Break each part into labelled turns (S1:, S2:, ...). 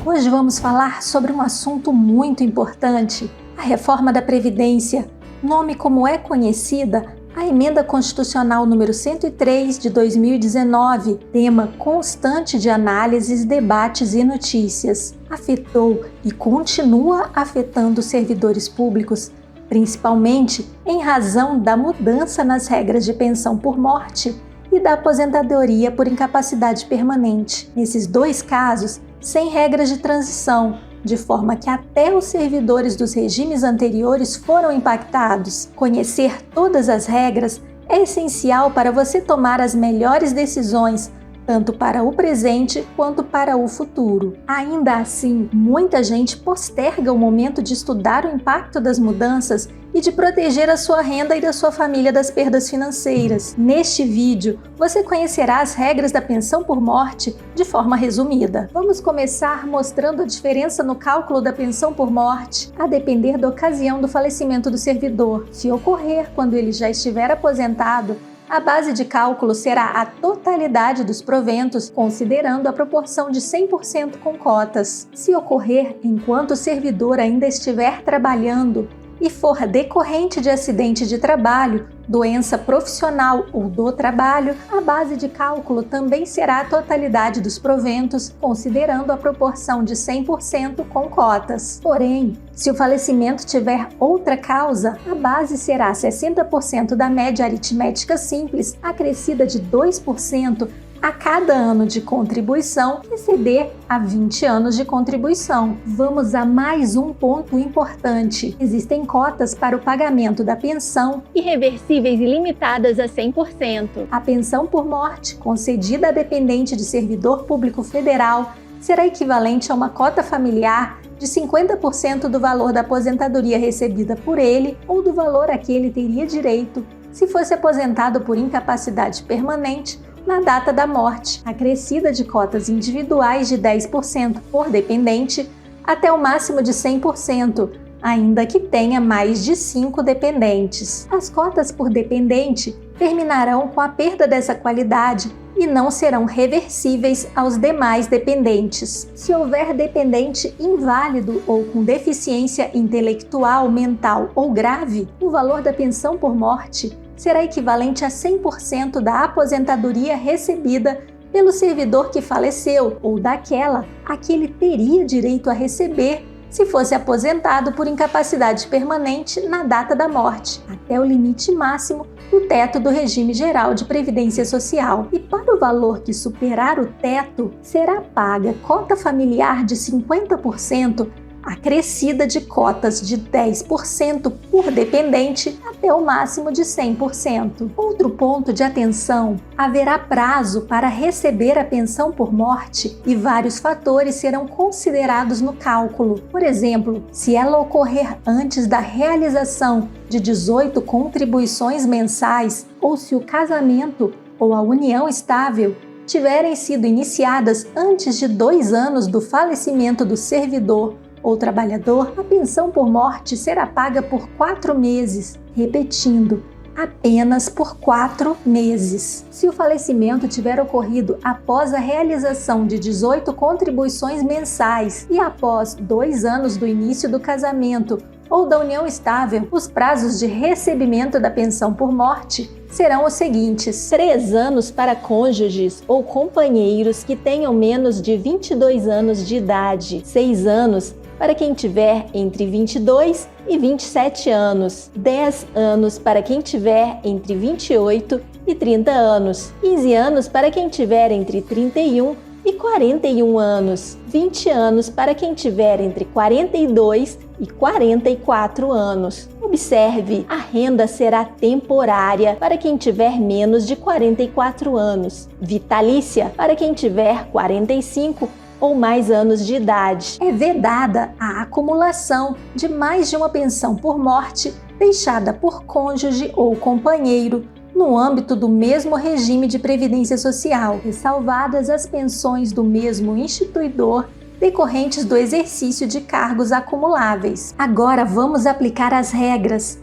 S1: Hoje vamos falar sobre um assunto muito importante, a reforma da Previdência, nome como é conhecida a Emenda Constitucional número 103 de 2019, tema constante de análises, debates e notícias. Afetou e continua afetando os servidores públicos, principalmente em razão da mudança nas regras de pensão por morte e da aposentadoria por incapacidade permanente. Nesses dois casos, sem regras de transição, de forma que até os servidores dos regimes anteriores foram impactados. Conhecer todas as regras é essencial para você tomar as melhores decisões, tanto para o presente quanto para o futuro. Ainda assim, muita gente posterga o momento de estudar o impacto das mudanças e de proteger a sua renda e da sua família das perdas financeiras. Neste vídeo, você conhecerá as regras da pensão por morte de forma resumida. Vamos começar mostrando a diferença no cálculo da pensão por morte, a depender da ocasião do falecimento do servidor. Se ocorrer quando ele já estiver aposentado, a base de cálculo será a totalidade dos proventos, considerando a proporção de 100% com cotas. Se ocorrer enquanto o servidor ainda estiver trabalhando e for decorrente de acidente de trabalho, doença profissional ou do trabalho, a base de cálculo também será a totalidade dos proventos, considerando a proporção de 100% com cotas. Porém, se o falecimento tiver outra causa, a base será 60% da média aritmética simples, acrescida de 2% a cada ano de contribuição, exceder a 20 anos de contribuição. Vamos a mais um ponto importante. Existem cotas para o pagamento da pensão
S2: irreversíveis e limitadas a 100%.
S1: A pensão por morte, concedida a dependente de servidor público federal, será equivalente a uma cota familiar de 50% do valor da aposentadoria recebida por ele ou do valor a que ele teria direito se fosse aposentado por incapacidade permanente na data da morte, acrescida de cotas individuais de 10% por dependente até o máximo de 100%, ainda que tenha mais de 5 dependentes. As cotas por dependente terminarão com a perda dessa qualidade e não serão reversíveis aos demais dependentes. Se houver dependente inválido ou com deficiência intelectual, mental ou grave, o valor da pensão por morte será equivalente a 100% da aposentadoria recebida pelo servidor que faleceu ou daquela a que ele teria direito a receber se fosse aposentado por incapacidade permanente na data da morte, até o limite máximo do teto do regime geral de previdência social. E para o valor que superar o teto, será paga cota familiar de 50%, acrescida de cotas de 10% por dependente até o máximo de 100%. Outro ponto de atenção: haverá prazo para receber a pensão por morte e vários fatores serão considerados no cálculo. Por exemplo, se ela ocorrer antes da realização de 18 contribuições mensais ou se o casamento ou a união estável tiverem sido iniciadas antes de 2 anos do falecimento do servidor ou trabalhador, a pensão por morte será paga por 4 meses, repetindo, apenas por 4 meses. Se o falecimento tiver ocorrido após a realização de 18 contribuições mensais e após 2 anos do início do casamento ou da união estável, os prazos de recebimento da pensão por morte serão os seguintes:
S2: 3 anos para cônjuges ou companheiros que tenham menos de 22 anos de idade, 6 anos para quem tiver entre 22 e 27 anos, 10 anos para quem tiver entre 28 e 30 anos, 15 anos para quem tiver entre 31 e 41 anos, 20 anos para quem tiver entre 42 e 44 anos. Observe, a renda será temporária para quem tiver menos de 44 anos, vitalícia para quem tiver 45 ou mais anos de idade.
S1: É vedada a acumulação de mais de uma pensão por morte deixada por cônjuge ou companheiro no âmbito do mesmo regime de previdência social, ressalvadas as pensões do mesmo instituidor decorrentes do exercício de cargos acumuláveis. Agora vamos aplicar as regras.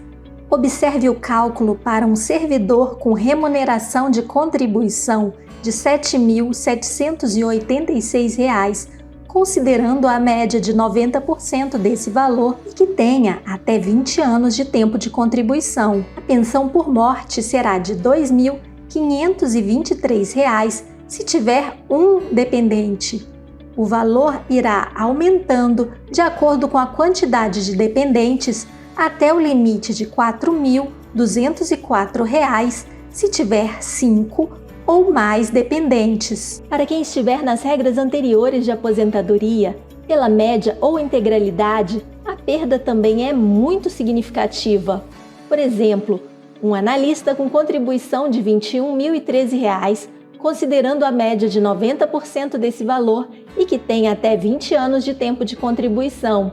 S1: Observe o cálculo para um servidor com remuneração de contribuição de R$ 7.786, considerando a média de 90% desse valor e que tenha até 20 anos de tempo de contribuição. A pensão por morte será de R$ 2.523 se tiver um dependente. O valor irá aumentando de acordo com a quantidade de dependentes até o limite de R$ 4.204 se tiver 5 ou mais dependentes.
S2: Para quem estiver nas regras anteriores de aposentadoria, pela média ou integralidade, a perda também é muito significativa. Por exemplo, um analista com contribuição de R$ 21.013, considerando a média de 90% desse valor e que tem até 20 anos de tempo de contribuição.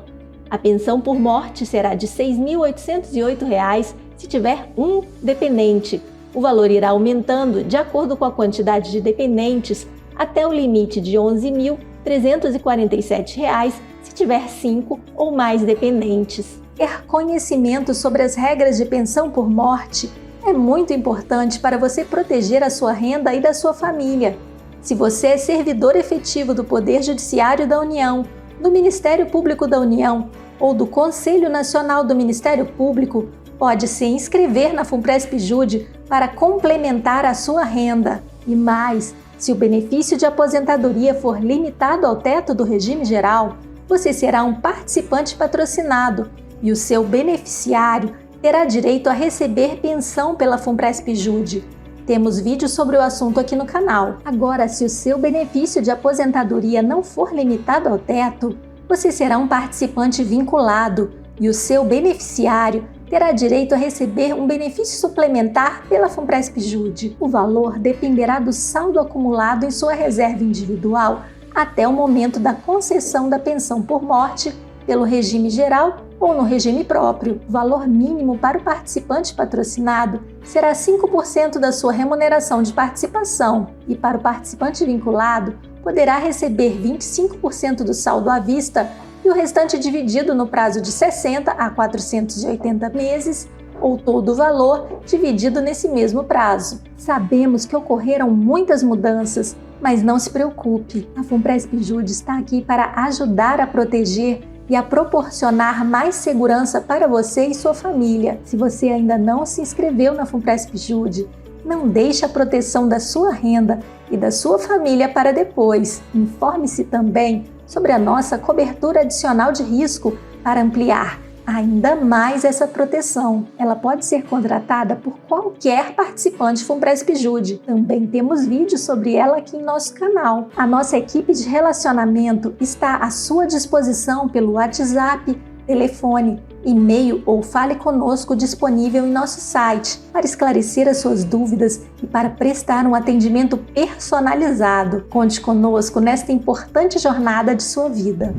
S2: A pensão por morte será de R$ 6.808 se tiver um dependente. O valor irá aumentando de acordo com a quantidade de dependentes até o limite de R$ 11.347 se tiver 5 ou mais dependentes.
S1: Ter conhecimento sobre as regras de pensão por morte é muito importante para você proteger a sua renda e da sua família. Se você é servidor efetivo do Poder Judiciário da União, do Ministério Público da União ou do Conselho Nacional do Ministério Público, pode se inscrever na Funpresp-Jude para complementar a sua renda. E mais, se o benefício de aposentadoria for limitado ao teto do regime geral, você será um participante patrocinado e o seu beneficiário terá direito a receber pensão pela Funpresp-Jude. Temos vídeos sobre o assunto aqui no canal. Agora, se o seu benefício de aposentadoria não for limitado ao teto, você será um participante vinculado e o seu beneficiário terá direito a receber um benefício suplementar pela Funpresp-Jude. O valor dependerá do saldo acumulado em sua reserva individual até o momento da concessão da pensão por morte pelo regime geral ou no regime próprio. O valor mínimo para o participante patrocinado será 5% da sua remuneração de participação e para o participante vinculado poderá receber 25% do saldo à vista e o restante dividido no prazo de 60 a 480 meses ou todo o valor dividido nesse mesmo prazo. Sabemos que ocorreram muitas mudanças, mas não se preocupe, a Funpresp-Jude está aqui para ajudar a proteger e a proporcionar mais segurança para você e sua família. Se você ainda não se inscreveu na Funpresp-Jude, não deixe a proteção da sua renda e da sua família para depois. Informe-se também sobre a nossa cobertura adicional de risco para ampliar ainda mais essa proteção. Ela pode ser contratada por qualquer participante Funpresp-Jude. Também temos vídeos sobre ela aqui em nosso canal. A nossa equipe de relacionamento está à sua disposição pelo WhatsApp, telefone, e-mail ou fale conosco disponível em nosso site para esclarecer as suas dúvidas e para prestar um atendimento personalizado. Conte conosco nesta importante jornada de sua vida.